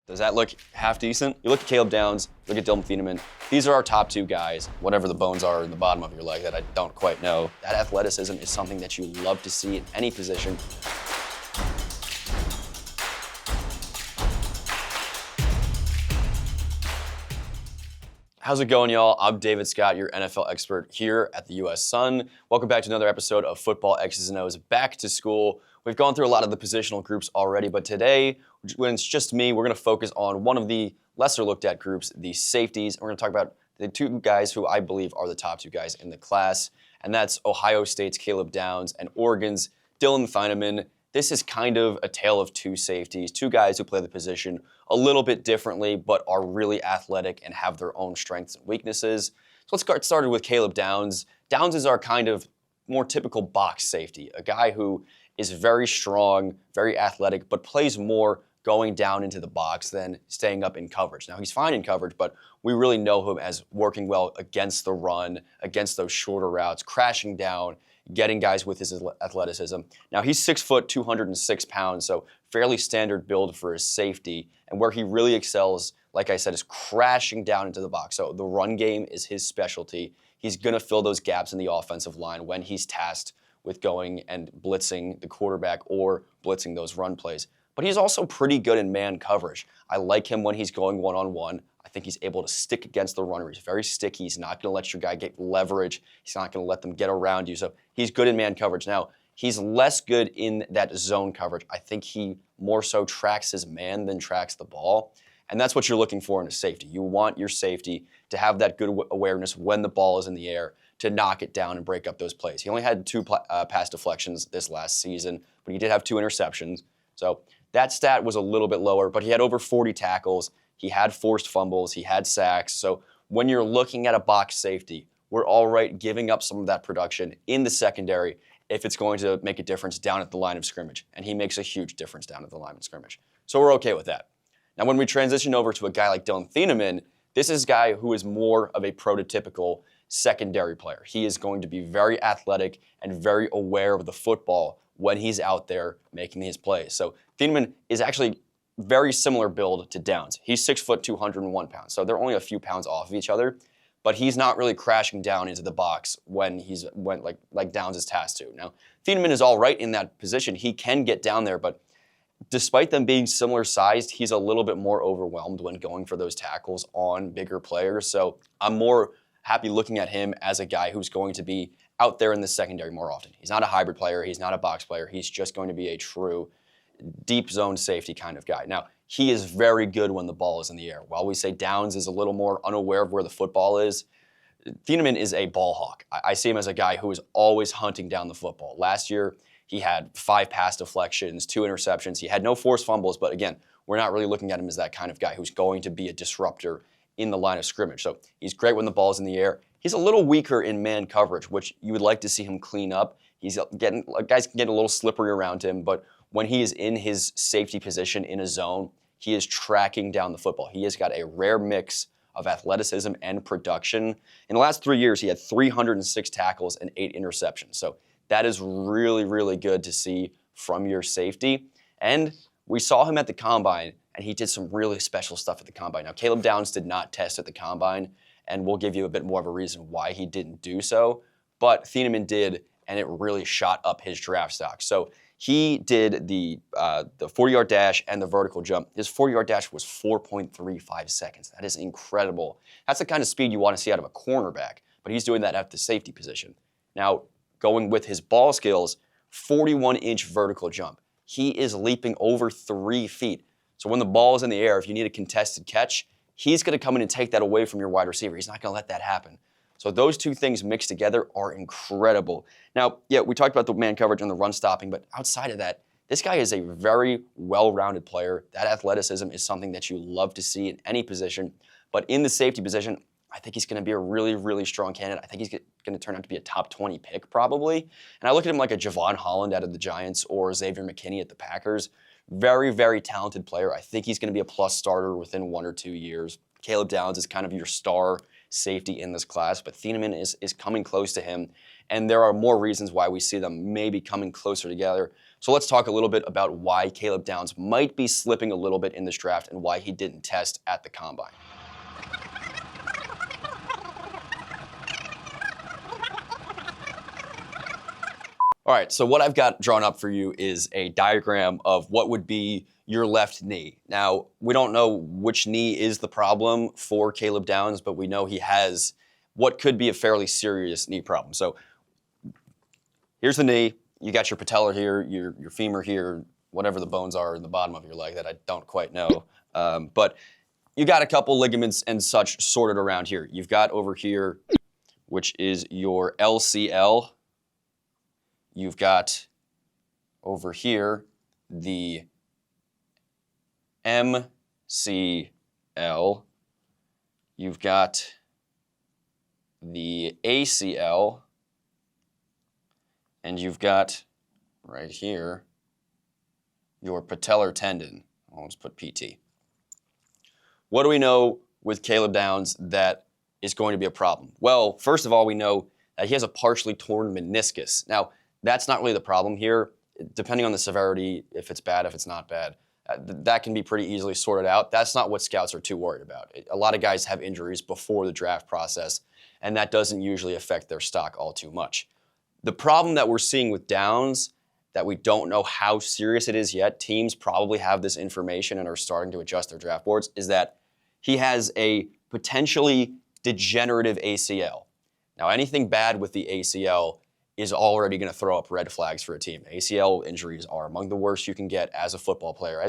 Does that look half decent? You look at Caleb Downs, look at Dillon Thieneman. These are our top two guys, whatever the bones are in the bottom of your leg that I don't quite know. That athleticism is something that you love to see in any position. How's it going, y'all? I'm David Scott, your NFL expert here at the US Sun. Welcome back to another episode of Football X's and O's Back to School. We've gone through a lot of the positional groups already, but today, when it's just me, we're going to focus on one of the lesser looked at groups, the safeties. And we're going to talk about the two guys who I believe are the top two guys in the class, and that's Ohio State's Caleb Downs and Oregon's Dillon Thieneman. This is kind of a tale of two safeties, two guys who play the position a little bit differently, but are really athletic and have their own strengths and weaknesses. So let's get started with Caleb Downs. Downs is our kind of more typical box safety, a guy who is very strong, very athletic, but plays more going down into the box than staying up in coverage. Now, he's fine in coverage, but we really know him as working well against the run, against those shorter routes, crashing down, getting guys with his athleticism. Now, he's 6 foot, 206 pounds, so fairly standard build for his safety. And where he really excels, like I said, is crashing down into the box. So the run game is his specialty. He's going to fill those gaps in the offensive line when he's tasked with going and blitzing the quarterback or blitzing those run plays. But he's also pretty good in man coverage. I like him when he's going one-on-one. I think he's able to stick against the runner. He's very sticky. He's not going to let your guy get leverage. He's not going to let them get around you. So he's good in man coverage. Now, he's less good in that zone coverage. I think he more so tracks his man than tracks the ball. And that's what you're looking for in a safety. You want your safety to have that good awareness when the ball is in the air to knock it down and break up those plays. He only had 2 pass deflections this last season, but he did have 2 interceptions. So that stat was a little bit lower, but he had over 40 tackles. He had forced fumbles. He had sacks. So when you're looking at a box safety, we're all right giving up some of that production in the secondary if it's going to make a difference down at the line of scrimmage. And he makes a huge difference down at the line of scrimmage. So we're okay with that. Now, when we transition over to a guy like Dillon Thieneman, this is a guy who is more of a prototypical secondary player. He is going to be very athletic and very aware of the football when he's out there making his plays. So Thieneman is actually very similar build to Downs. He's 6 foot, 201 pounds. So they're only a few pounds off of each other, but he's not really crashing down into the box when like Downs is tasked to. Now, Thieneman is all right in that position. He can get down there, but despite them being similar sized, he's a little bit more overwhelmed when going for those tackles on bigger players. So I'm more happy looking at him as a guy who's going to be out there in the secondary more often. He's not a hybrid player. He's not a box player. He's just going to be a true deep zone safety kind of guy. Now, he is very good when the ball is in the air. While we say Downs is a little more unaware of where the football is, Thieneman is a ball hawk. I see him as a guy who is always hunting down the football. Last year, he had 5 pass deflections, 2 interceptions. He had no forced fumbles, but again, we're not really looking at him as that kind of guy who's going to be a disruptor in the line of scrimmage. So he's great when the ball's in the air. He's a little weaker in man coverage, which you would like to see him clean up. Guys can get a little slippery around him, but when he is in his safety position in a zone, he is tracking down the football. He has got a rare mix of athleticism and production. In the last 3 years, he had 306 tackles and 8 interceptions. So that is really, really good to see from your safety. And we saw him at the Combine, and he did some really special stuff at the Combine. Now, Caleb Downs did not test at the Combine, and we'll give you a bit more of a reason why he didn't do so. But Thieneman did, and it really shot up his draft stock. So he did the 40-yard dash and the vertical jump. His 40-yard dash was 4.35 seconds. That is incredible. That's the kind of speed you want to see out of a cornerback, but he's doing that at the safety position. Now, going with his ball skills, 41-inch vertical jump. He is leaping over 3 feet. So when the ball is in the air, if you need a contested catch, he's going to come in and take that away from your wide receiver. He's not going to let that happen. So those two things mixed together are incredible. Now, yeah, we talked about the man coverage and the run stopping, but outside of that, this guy is a very well-rounded player. That athleticism is something that you love to see in any position. But in the safety position, I think he's going to be a really, really strong candidate. I think he's going to turn out to be a top 20 pick probably. And I look at him like a Javon Holland out of the Giants or Xavier McKinney at the Packers. Very, very talented player. I think he's going to be a plus starter within 1 or 2 years. Caleb Downs is kind of your star safety in this class, but Thieneman is coming close to him, and there are more reasons why we see them maybe coming closer together. So let's talk a little bit about why Caleb Downs might be slipping a little bit in this draft and why he didn't test at the combine. All right, so what I've got drawn up for you is a diagram of what would be your left knee. Now, we don't know which knee is the problem for Caleb Downs, but we know he has what could be a fairly serious knee problem. So here's the knee. You got your patella here, your femur here, whatever the bones are in the bottom of your leg that I don't quite know. But you got a couple ligaments and such sorted around here. You've got over here, which is your LCL. You've got over here the MCL. You've got the ACL. And you've got right here your patellar tendon. I'll just put PT. What do we know with Caleb Downs that is going to be a problem? Well, first of all, we know that he has a partially torn meniscus. Now, that's not really the problem here. Depending on the severity, if it's bad, if it's not bad, that can be pretty easily sorted out. That's not what scouts are too worried about. A lot of guys have injuries before the draft process, and that doesn't usually affect their stock all too much. The problem that we're seeing with Downs, that we don't know how serious it is yet, teams probably have this information and are starting to adjust their draft boards, is that he has a potentially degenerative ACL. Now, anything bad with the ACL is already going to throw up red flags for a team. ACL injuries are among the worst you can get as a football player,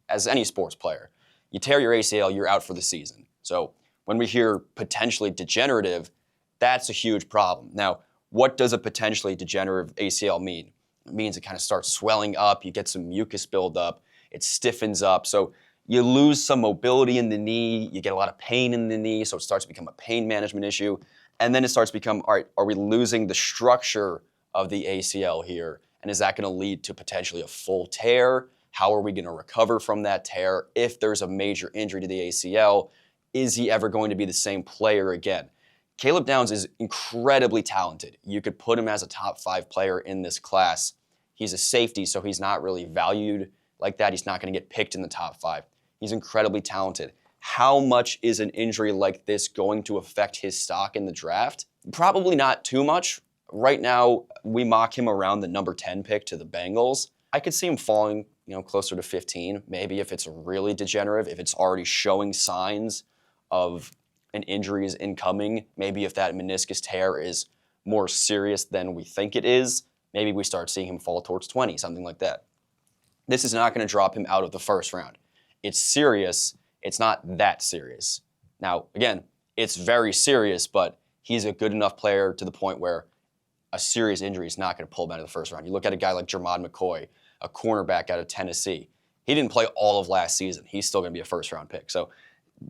as any sports player. You tear your ACL, you're out for the season. So when we hear potentially degenerative, that's a huge problem. Now, what does a potentially degenerative ACL mean? It means it kind of starts swelling up, you get some mucus buildup, it stiffens up, so you lose some mobility in the knee, you get a lot of pain in the knee, so it starts to become a pain management issue. And then it starts to become, all right, are we losing the structure of the ACL here? And is that going to lead to potentially a full tear? How are we going to recover from that tear? If there's a major injury to the ACL, is he ever going to be the same player again? Caleb Downs is incredibly talented. You could put him as a top 5 player in this class. He's a safety, so he's not really valued like that. He's not going to get picked in the top 5. He's incredibly talented. How much is an injury like this going to affect his stock in the draft? Probably not too much. Right now, we mock him around the number 10 pick to the Bengals. I could see him falling, closer to 15, maybe if it's really degenerative, if it's already showing signs of an injury is incoming, maybe if that meniscus tear is more serious than we think it is, maybe we start seeing him fall towards 20, something like that. This is not going to drop him out of the first round. It's serious. It's not that serious. Now, again, it's very serious, but he's a good enough player to the point where a serious injury is not going to pull him out of the first round. You look at a guy like Jermod McCoy, a cornerback out of Tennessee. He didn't play all of last season. He's still going to be a first-round pick. So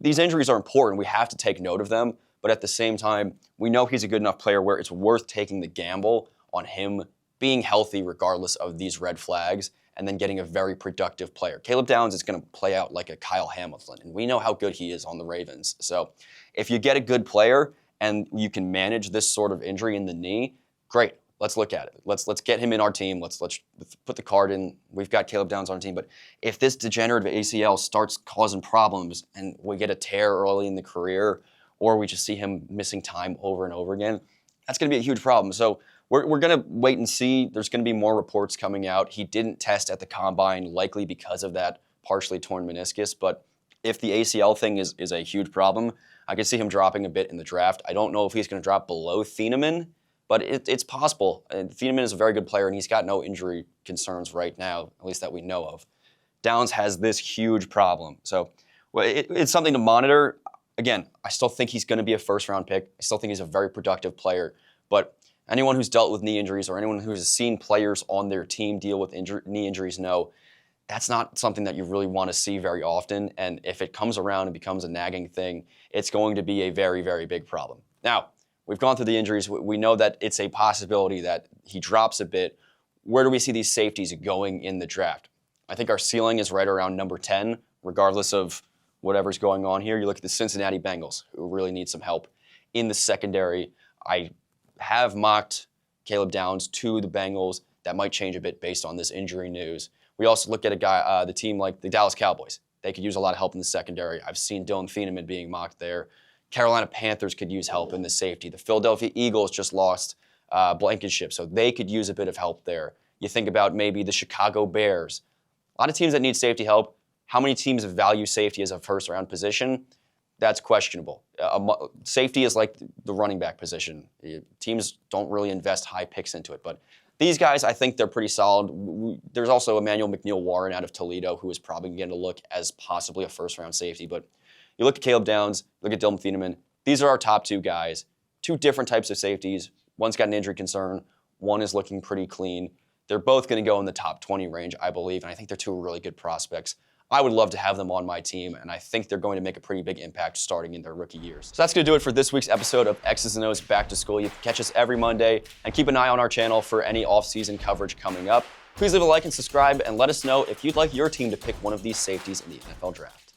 these injuries are important. We have to take note of them. But at the same time, we know he's a good enough player where it's worth taking the gamble on him being healthy regardless of these red flags and then getting a very productive player. Caleb Downs is going to play out like a Kyle Hamilton, and we know how good he is on the Ravens. So if you get a good player and you can manage this sort of injury in the knee, great. Let's look at it. Let's get him in our team. Let's put the card in. We've got Caleb Downs on our team. But if this degenerative ACL starts causing problems and we get a tear early in the career, or we just see him missing time over and over again, that's going to be a huge problem. So we're going to wait and see. There's going to be more reports coming out. He didn't test at the combine, likely because of that partially torn meniscus. But if the ACL thing is a huge problem, I could see him dropping a bit in the draft. I don't know if he's going to drop below Thieneman, but it's possible. And Thieneman is a very good player, and he's got no injury concerns right now, at least that we know of. Downs has this huge problem. So it's something to monitor. Again, I still think he's going to be a first-round pick. I still think he's a very productive player. But anyone who's dealt with knee injuries or anyone who's seen players on their team deal with knee injuries know that's not something that you really want to see very often. And if it comes around and becomes a nagging thing, it's going to be a very, very big problem. Now, we've gone through the injuries. We know that it's a possibility that he drops a bit. Where do we see these safeties going in the draft? I think our ceiling is right around number 10, regardless of whatever's going on here. You look at the Cincinnati Bengals, who really need some help in the secondary. I have mocked Caleb Downs to the Bengals. that might change a bit based on this injury news. We also look at the team like the Dallas Cowboys. They could use a lot of help in the secondary. I've seen Dillon Thieneman being mocked there. Carolina Panthers could use help in the safety. The Philadelphia Eagles just lost Blankenship, so they could use a bit of help there. You think about maybe the Chicago Bears. A lot of teams that need safety help. How many teams value safety as a first-round position? That's questionable. Safety is like the running back position. Teams don't really invest high picks into it, but these guys, I think they're pretty solid. There's also Emmanuel McNeil-Warren out of Toledo, who is probably going to look as possibly a first-round safety. But you look at Caleb Downs, look at Dillon Thieneman. These are our top two guys. Two different types of safeties. One's got an injury concern. One is looking pretty clean. They're both going to go in the top 20 range, I believe, and I think they're two really good prospects. I would love to have them on my team, and I think they're going to make a pretty big impact starting in their rookie years. So that's going to do it for this week's episode of X's and O's Back to School. You can catch us every Monday, and keep an eye on our channel for any off-season coverage coming up. Please leave a like and subscribe, and let us know if you'd like your team to pick one of these safeties in the NFL Draft.